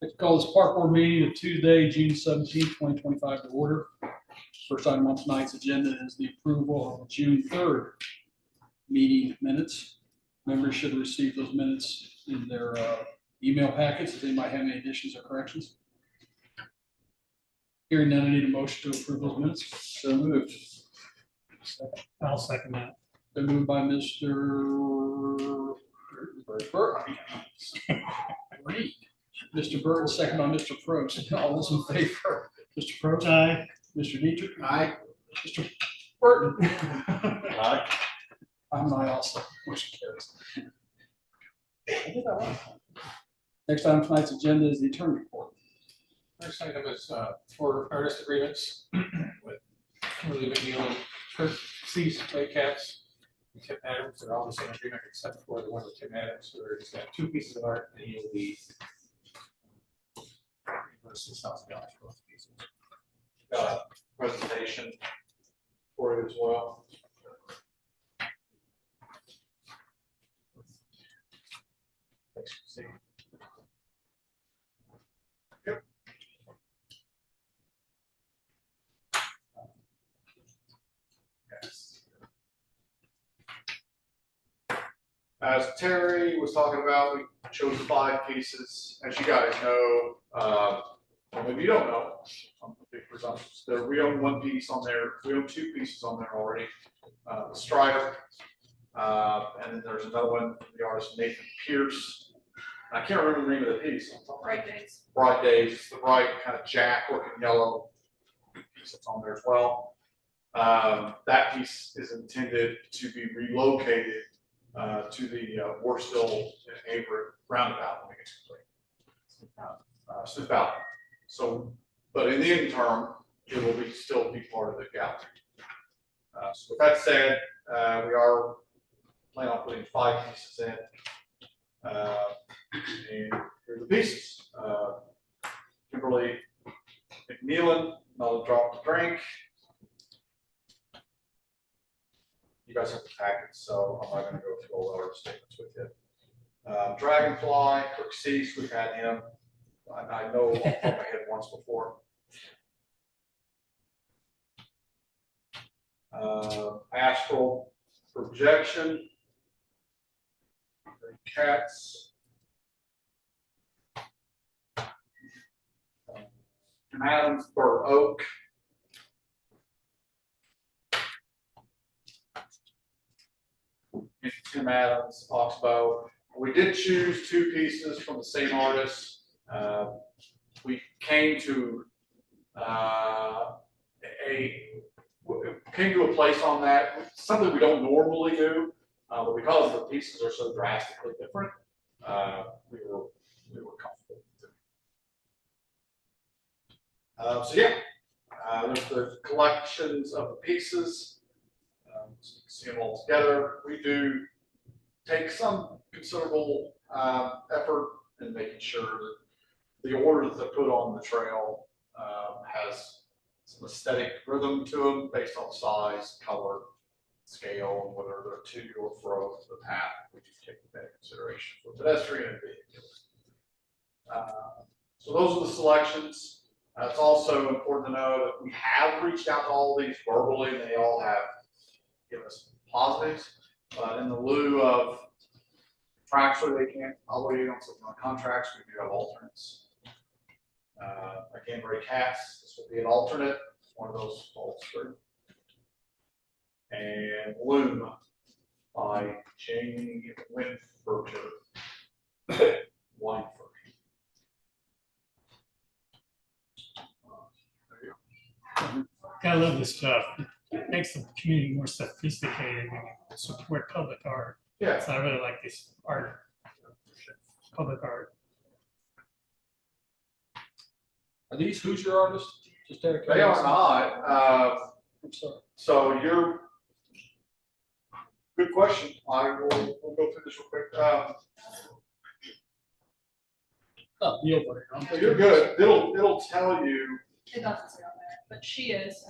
Let's call this park board meeting of Tuesday, June 17th, 2025 to order. First item on tonight's agenda is the approval of June 3rd meeting minutes. Members should receive those minutes in their email packets. Does anybody have any additions or corrections? Hearing none, I need a motion to approve those minutes. So moved. I'll second that. Been moved by Mr. Burt. Mr. Burt, second by Mr. Probst. All those in favor? Mr. Probst? Aye. Mr. Dietrich? Aye. Mr. Burton? Aye. I'm an aye also. Motion carries. I did that last time. Next item on tonight's agenda is the attorney report. First item is for artist agreements with Kimberly McNeil and Kirk Cease, Clay Cats, and Tim Adams. They're all the same agreement except for the one with Tim Adams, where he's got 2 pieces of art and he'll be versus $6,000 for both pieces. Presentation for you as well. Thanks for seeing. As Terry was talking about, we chose 5 pieces. As you guys know, and if you don't know, I'm a big presumptions. We own 1 piece on there. We own 2 pieces on there already. The Strider, and then there's another one from the artist Nathan Pierce. I can't remember the name of the piece. Bright Days. Bright Days. It's the bright kind of jack-looking yellow piece that's on there as well. That piece is intended to be relocated to the Warstill and Averett roundabout when it gets complete. Smith Valley. So, but in the interim, it will still be part of the gallery. So with that said, we are planning on putting 5 pieces in. And here are the pieces. Kimberly McNeil, Not a Drop to Drink. You guys have the packet, so I'm not going to go through all our statements with you. Dragonfly, Kirk Cease, we've had him. I know off the top of my head once before. Astral Projection, Cats, Tim Adams, Burr Oak. Tim Adams, Oxbow. We did choose 2 pieces from the same artist. We came to a place on that, something we don't normally do, but because the pieces are so drastically different, we were comfortable with it. So yeah, there's the collections of the pieces. So you can see them all together. We do take some considerable effort in making sure that the order that they put on the trail has some aesthetic rhythm to them based on size, color, scale, and whether they're to or fro to the path. We do take that into consideration for pedestrian and vehicles. So those are the selections. It's also important to know that we have reached out to all of these verbally, and they all have given us positives. But in the lieu of contractually, they can't obligate on something on contracts, we do have alternates. Again, Gray Cats, this will be an alternate, one of those falls through. And Loom by Jamie Winfurter. Wineford. I love this stuff. It makes the community more sophisticated when you support public art. Yeah. So I really like this art, public art. Are these Hoosier artists? Just out of They are curiosity? not. I'm sorry. So you're good question. We'll go through this real quick. Oh, the opener. So you're good. It'll tell you. It doesn't say on there, but she is.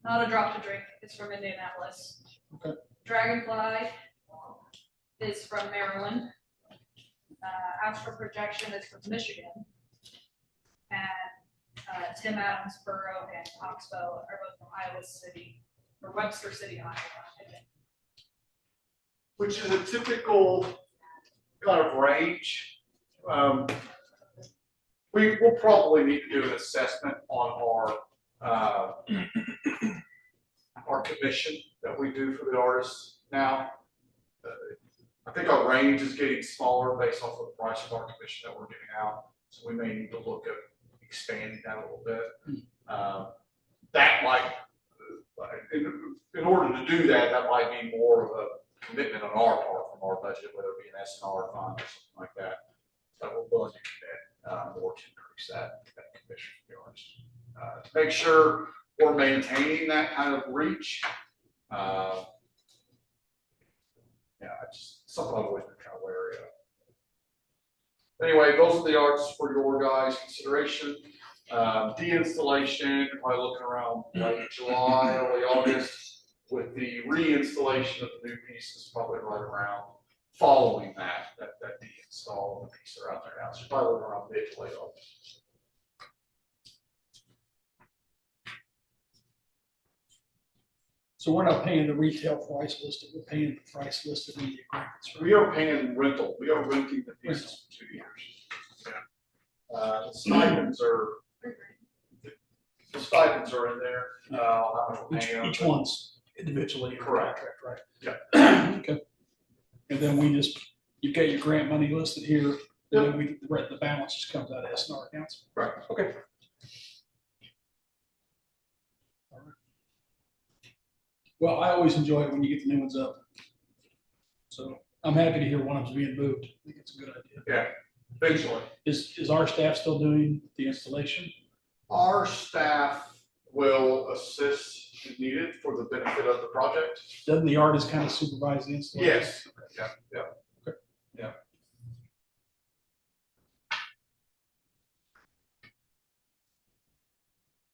Not a Drop to Drink. It's from Indianapolis. Okay. Dragonfly is from Maryland. Astral Projection is from Michigan. And Tim Adams Borough and Knoxville are both from Iowa City, or Webster City, Iowa, I think. Which is a typical kind of range. We will probably need to do an assessment on our commission that we do for the artists now. I think our range is getting smaller based off of the price of our commission that we're giving out. So we may need to look at expanding that a little bit. That might, in order to do that, that might be more of a commitment on our part from our budget, whether it be an SNR fund or something like that. So we're willing to commit more to increase that commission for the artists. To make sure we're maintaining that kind of reach. Yeah, it's something I've always been kind of wary of. Anyway, those are the arts for your guys' consideration. De-installation, you're probably looking around late July, early August, with the reinstallation of the new pieces probably right around following that de-install of the pieces that are out there now. So you're probably looking around mid to late August. So we're not paying the retail price listed, we're paying the price listed in the agreements, right? We are paying rental. We are renting the pieces for 2 years. Yeah. The stipends are in there. How much we're paying Each them. one's individually in the Correct. contract, right? Yeah. Okay. And then you've got your grant money listed here, and then the balance just comes out of SNR accounts. Right. Okay. All right. Well, I always enjoy it when you get the new ones up. So I'm happy to hear one of them's being moved. I think it's a good idea. Yeah. Eventually. Is our staff still doing the installation? Our staff will assist if needed for the benefit of the project. Doesn't the artist kind of supervise the installation? Yes. Yeah. Yeah. Okay. Yeah.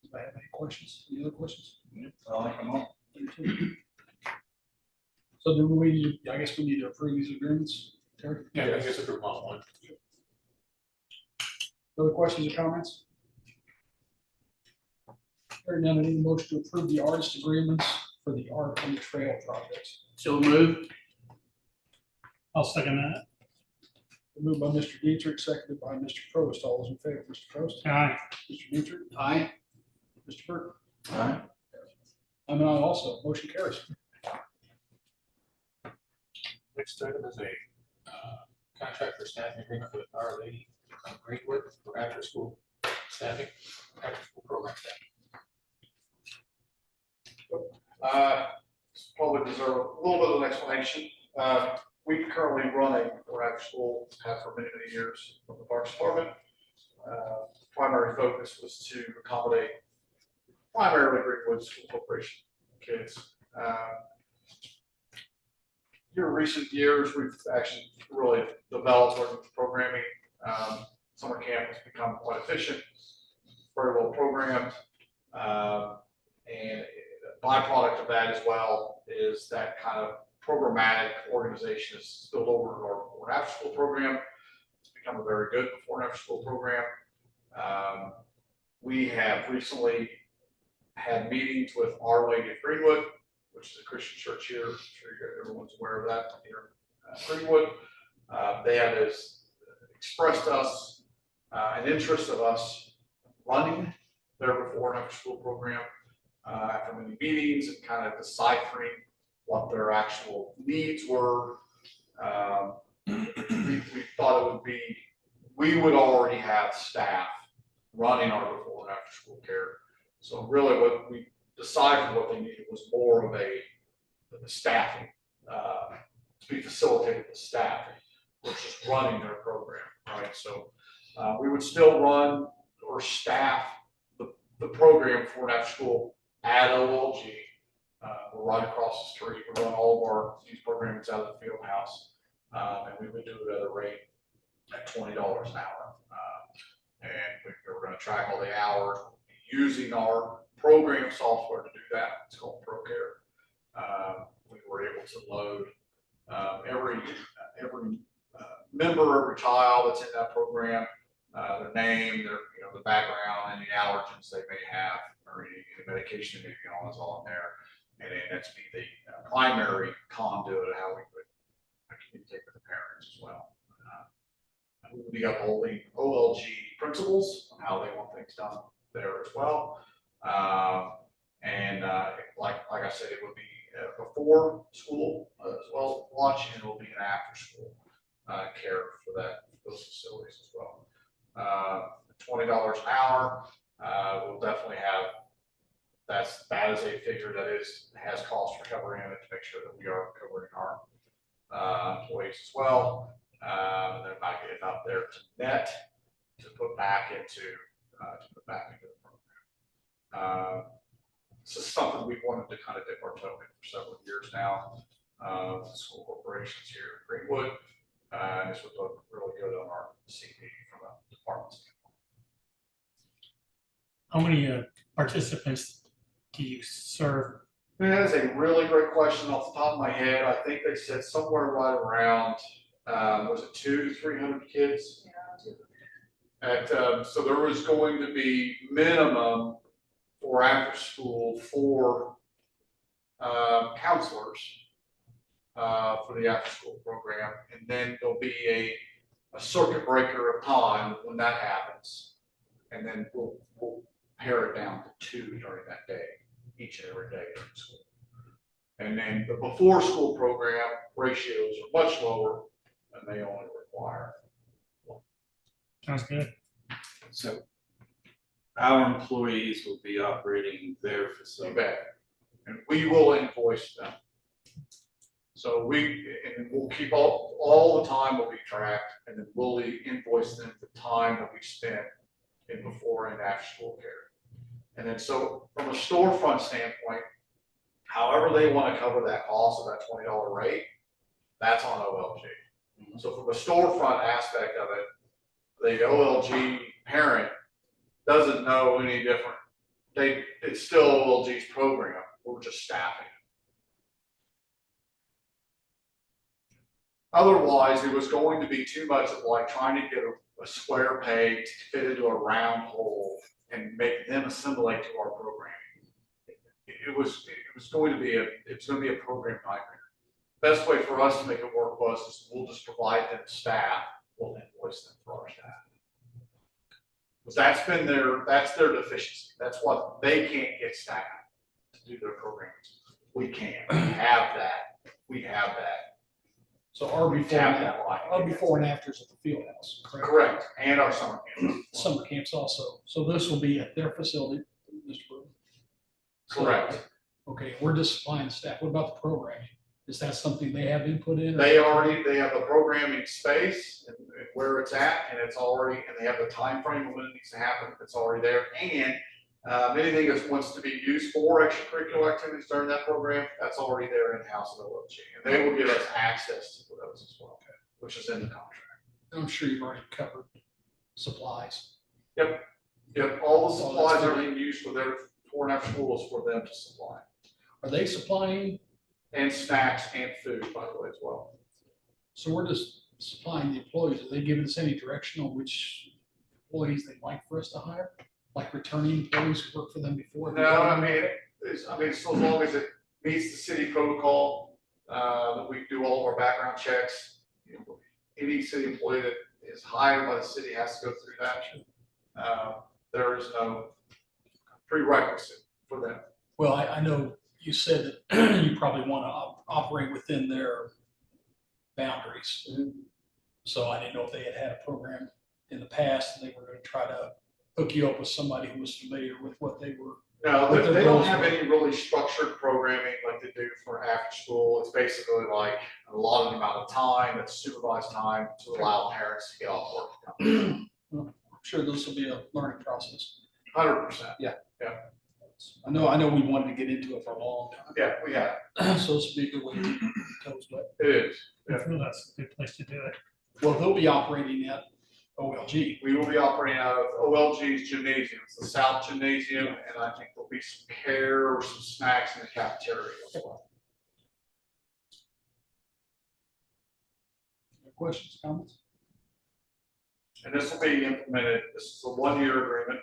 Do I have any questions? Any other questions? I like them all. So I guess we need to approve these agreements, Terry? Yeah, I guess if we're on one. Other questions or comments? Hearing none, I need a motion to approve the artist agreements for the Art on the Trail projects. So moved. I'll second that. Moved by Mr. Dietrich, seconded by Mr. Prost. All those in favor, Mr. Prost? Aye. Mr. Dietrich? Aye. Mr. Burke? Aye. I'm an aye also. Motion carries. Next item is a contract for staffing agreement with Our Lady of Greenwood for after-school staffing, after-school program staffing. Probably deserve a little bit of an explanation. We currently run for after school, have for many, many years from the Parks Department. Primary focus was to accommodate primarily Greenwood School Corporation kids. In recent years, we've actually really developed our programming. Summer camp has become quite efficient, very well programmed, and a byproduct of that as well is that kind of programmatic organization is spilled over to our before and after school program. It's become a very good before and after school program. We have recently had meetings with Our Lady of Greenwood, which is a Christian church here. I'm sure everyone's aware of that here in Greenwood. They have expressed us an interest of us running their before and after school program after many meetings and kind of deciphering what their actual needs were. We thought it would be, we would already have staff running our before and after school care. So really what we decided what they needed was more of a staffing, to be facilitated with staffing, versus running their program, right? So we would still run or staff the program for and after school at OLG. We're right across the street. We run all of our youth programs out of the field house, and we would do it at a rate at $20 an hour. And we're going to track all the hours using our program software to do that. It's called ProCare. We were able to load every member, every child that's in that program, their name, their, the background, any allergens they may have, or any medication they may be on is all in there. And then that's be the primary conduit of how we would communicate with the parents as well. We will be upholding OLG principles on how they want things done there as well. Like I said, it would be before school as well as lunch, and it will be an after school care for those facilities as well. $20 an hour. We'll definitely have that is a figure that has cost recovery in it to make sure that we are covering our employees as well. And there might be enough there to net to put back into the program. This is something we've wanted to kind of dip our toe in for several years now. School corporations here in Greenwood, and this would look really good on our CV from a department standpoint. How many participants do you serve? That is a really great question off the top of my head. I think they said somewhere right around, was it 200 to 300 kids? So there was going to be minimum for after school for counselors for the after school program. And then there'll be a circuit breaker of time when that happens. And then we'll pare it down to 2 during that day, each and every day during school. And then the before school program ratios are much lower, and they only require one. Sounds good. So our employees will be operating their You facility. bet. And we will invoice them. So we'll keep all the time will be tracked, and then we'll invoice them the time that we spent in before and after school care. And then so from a storefront standpoint, however they want to cover that cost of that $20 rate, that's on OLG. So from a storefront aspect of it, the OLG parent doesn't know any different. It's still OLG's program. We're just staffing it. Otherwise, it was going to be too much of like trying to get a square peg to fit into a round hole and make them assimilate to our program. It was going to be a program nightmare. Best way for us to make it work was we'll just provide them staff. We'll invoice them for our staff. Because that's their deficiency. That's what they can't get staff to do their programs. We can. We have that. We have that. So our We before, tap and, that line. our before and afters at the field house, correct? Correct. And our summer camps. Summer camps also. So this will be at their facility, Mr. Brewer? Correct. Okay, we're just supplying staff. What about the programming? Is that something they have input in? They have the programming space and where it's at, and they have the time frame of when it needs to happen. It's already there. And anything that wants to be used for extracurricular activities during that program, that's already there in-house at OLG. And they will give us access to those as well, which is in the contract. I'm sure you've already covered supplies. Yep, all the Oh, supplies, that's good. everything used for their before and after school is for them to supply. Are they supplying? And snacks and food, by the way, as well. So we're just supplying the employees. Are they giving us any direction on which employees they'd like for us to hire? Like returning employees who worked for them before? No, I mean, so as long as it meets the city protocol, that we do all of our background checks. Any city employee that is hired by the city has to go through that. There is no prerequisite for them. Well, I know you said that you probably want to operate within their boundaries. So I didn't know if they had a program in the past and they were going to try to hook you up with somebody who was familiar with what they were. No, What they their don't goals have were. any really structured programming like they do for after school. It's basically like a lot of amount of time, that's supervised time to allow parents to get off work. I'm sure this will be a learning process. 100%. I know we wanted to get into it for a long Yeah, we have. time. So this will be a good way to get toes wet. It is. I feel that's a good place to do it. Well, they'll be operating at OLG. We will be operating out of OLG's gymnasium. It's the South Gymnasium, and I think there'll be some care or some snacks in the cafeteria as well. Questions, comments? And this will be implemented, this is a 1-year agreement,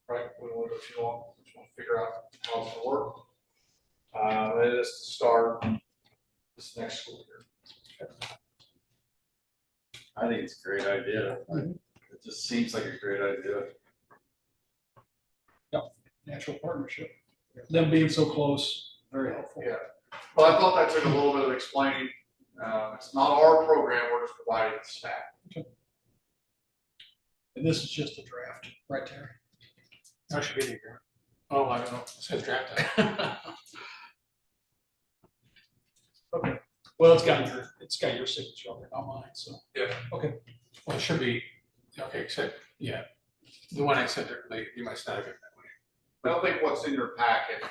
right? We don't want to go too long, we just want to figure out how it's gonna work. It is to start this next school year. I think it's a great idea. Mhm. It just seems like a great idea. Natural partnership. Them being so close, very helpful. Yeah. But I thought that took a little bit of explaining. It's not our program, we're just providing the staff. And this is just a draft, right, Terry? That should be the agreement. Oh, I don't know, it says draft. time. Okay. Well, it's got your signature on it, not mine, so. Yeah. Okay. Well, it should be, okay, except, yeah, the one I sent there, you must not have it that way. I don't think what's in your packet,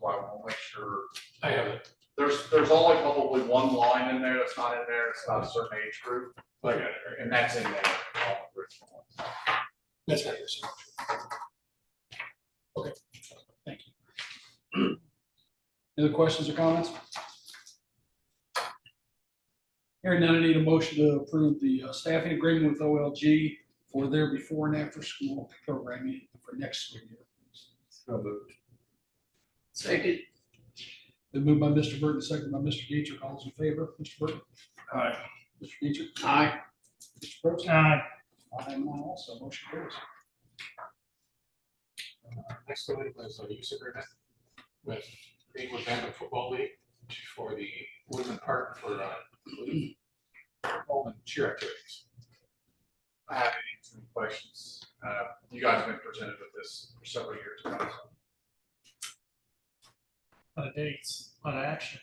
well, I want to make sure, I have it, there's only probably one line in there that's not in there, it's not a certain age group, I got it, right, and that's in there. that's not your signature. Thank you. Any other questions or comments? Hearing none, I need a motion to approve the staffing agreement with OLG for their before and after school programming for next school year. So moved. Second. Been moved by Mr. Burton, second by Mr. Dietrich. All those in favor, Mr. Burton? Aye. Mr. Dietrich? Aye. Mr. Probst? Aye. I am on also, motion carries. Next one was a use agreement with Greenwood Bandit Football League for the Woodland Park for football and cheer activities. I have any questions. You guys have been presented with this for several years now. A lot of dates, a lot of action.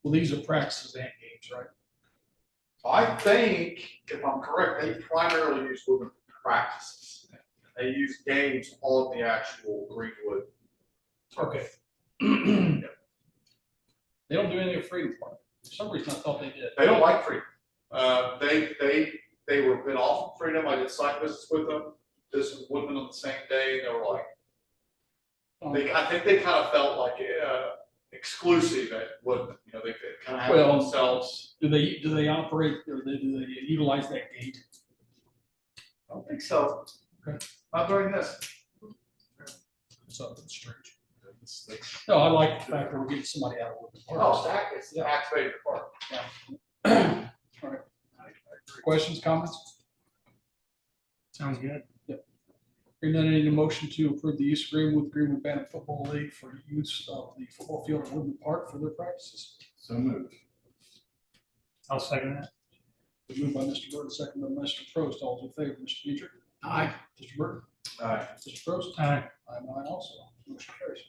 Well, these are practices and games, right? I think, if I'm correct, they primarily use women practices. They use games on the actual Greenwood. Okay. They don't do anything at Freedom Park. For some reason, I thought they did. They don't like Freedom. They were been off Freedom. I did site visits with them. This was Woodman on the same day. They were like, I think they kind of felt like exclusive at Woodman. You know, they kind of have it themselves. Do they operate or do they utilize that gate? I don't think so. Okay. Not during this. Something strange. No, I like the fact that we're getting somebody out of Woodland Park. Oh, it's Yeah. activated park. All right. Questions, comments? Sounds good. Hearing none, I need a motion to approve the use agreement with Greenwood Bandit Football League for use of the football field at Woodland Park for their practices. So moved. I'll second that. Been moved by Mr. Burton, second by Mr. Probst. All those in favor, Mr. Dietrich? Aye. Mr. Burton? Aye. Mr. Probst? Aye. I'm mine also. Motion carries.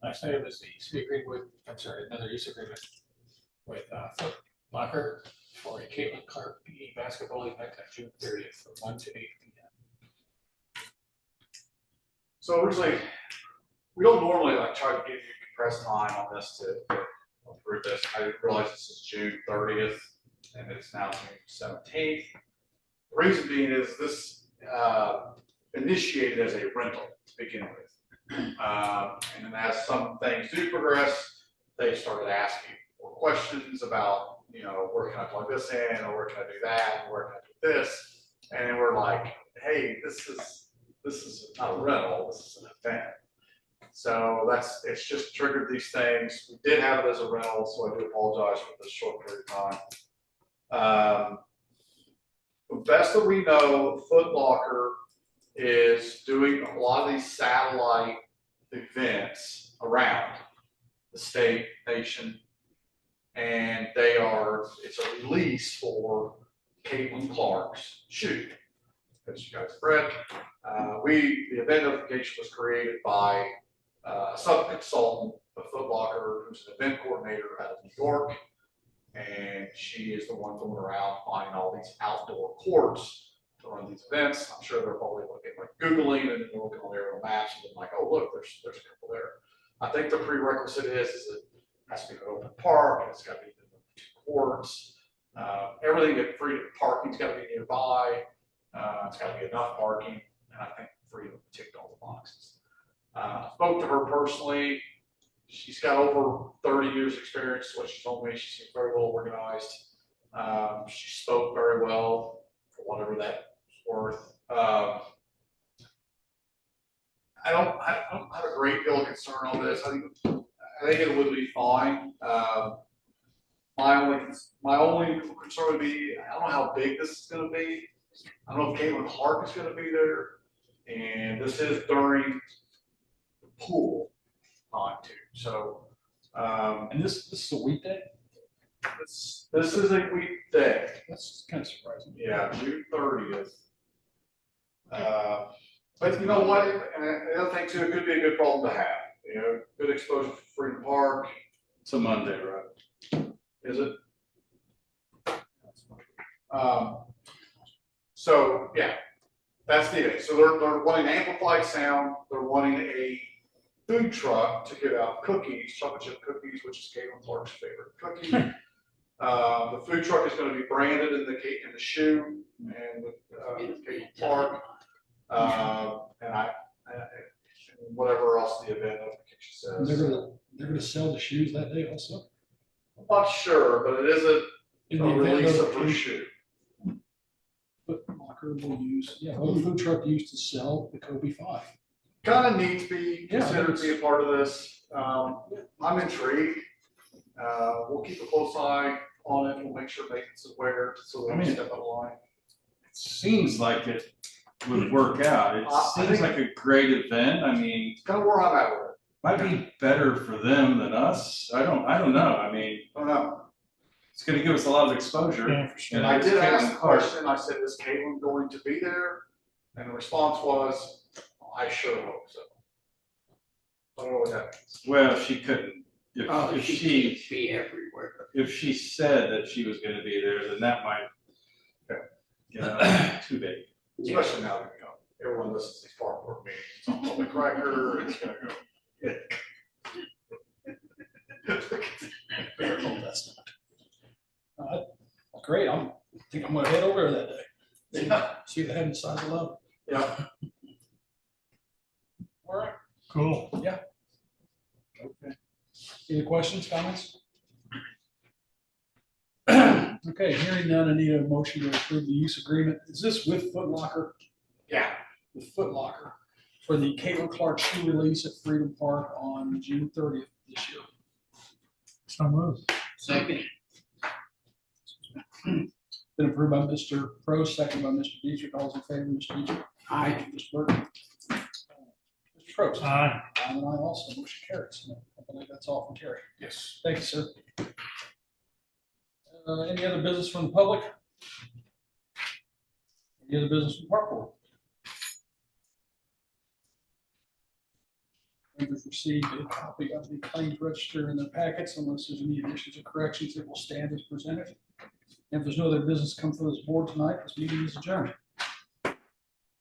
Next item is the city agreement, another use agreement with Foot Locker for a Caitlin Clark PE basketball event on June 30th from 1 to 8 p.m. So originally, we don't normally like try to give you compressed time on this to approve this. I didn't realize this is June 30th and it's now June 17th. The reason being is this initiated as a rental to begin with. And then as some things do progress, they started asking more questions about, you know, where can I plug this in, or where can I do that, or where can I do this? And we're like, hey, this is not a rental, this is an event. So it's just triggered these things. We did have it as a rental, so I do apologize for this short period of time. The best that we know, Foot Locker is doing a lot of these satellite events around the state, nation, and it's a release for Caitlin Clark's shoe. As you guys have read, the event notification was created by a sub-consultant of Foot Locker, who's an event coordinator out of New York, and she is the one going around finding all these outdoor courts to run these events. I'm sure they're probably looking, like Googling, and then they're looking on their maps and then like, oh, look, there's a couple there. I think the prerequisite is it has to be an open park, and it's got to be in the 2 courts. Everything that freedom parking's got to be nearby. It's got to be enough parking, and I think freedom ticked all the boxes. Spoke to her personally. She's got over 30 years experience, what she told me. She seems very well organized. She spoke very well, for whatever that's worth. I don't have a great deal of concern on this. I think it would be fine. My only concern would be, I don't know how big this is gonna be. I don't know if Caitlin Clark is gonna be there. And this is during the pool time too. So, And this is a weekday? this is a weekday. That's kind of surprising. Yeah, June 30th. But you know what, and the other thing too, it could be a good problem to have, you know, good exposure for Freedom Park, It's a Monday, right? is it? So, yeah, that's the event. So they're wanting amplified sound, they're wanting a food truck to give out cookies, chocolate chip cookies, which is Caitlin Clark's favorite cookie. The food truck is gonna be branded in the shoe and with Caitlin Clark. And whatever else the event notification They're says. gonna sell the shoes that day also? I'm not sure, but it is In a the event release of her notification, shoe. Foot Locker will use, the food truck used to sell the Kobe 5. Kind of needs to be Yeah, considered to be a part of this. I'm intrigued. We'll keep a close eye on it. We'll make sure maintenance is aware, so we I don't mean- step out of line. It seems like it would work out. It I seems think- like a great event. I mean, It's kind of where I'm at with it. might be better for them than us. I don't know. I mean, I don't know. it's gonna give us a lot of exposure. Yeah, for sure. And I it's did ask Caitlin the Clark. question. I said, is Caitlin going to be there? And the response was, I sure hope so. I don't know what that means. Well, she couldn't, if she, be everywhere. if she said that she was gonna be there, then that might, you know, too big. Especially now that, you know, everyone listens to these park board meetings, it's on public record, it's gonna go. Oh, that's not. Great, I think I'm gonna head over there that day. Yeah. See if they have the size of love. Yeah. All right. Cool. Okay. Any questions, comments? Okay, hearing none, I need a motion to approve the use agreement. Is this with Foot Locker? Yeah. With Foot Locker for the Caitlin Clark shoe release at Freedom Park on June 30th this year. So moved. Second, Been approved by Mr. Pro, second by Mr. Dietrich. All those in favor, Mr. Dietrich? aye. Mr. Burton? Mr. Pro? Aye. I'm an aye also, motion carries. I believe that's all from Terry. Yes. Thank you, sir. Any other business from the public? Any other business from Park Board? Members received a copy of the claims register in their packets. Unless there's any additions or corrections, it will stand as presented. And if there's no other business come for this board tonight, this meeting is adjourned.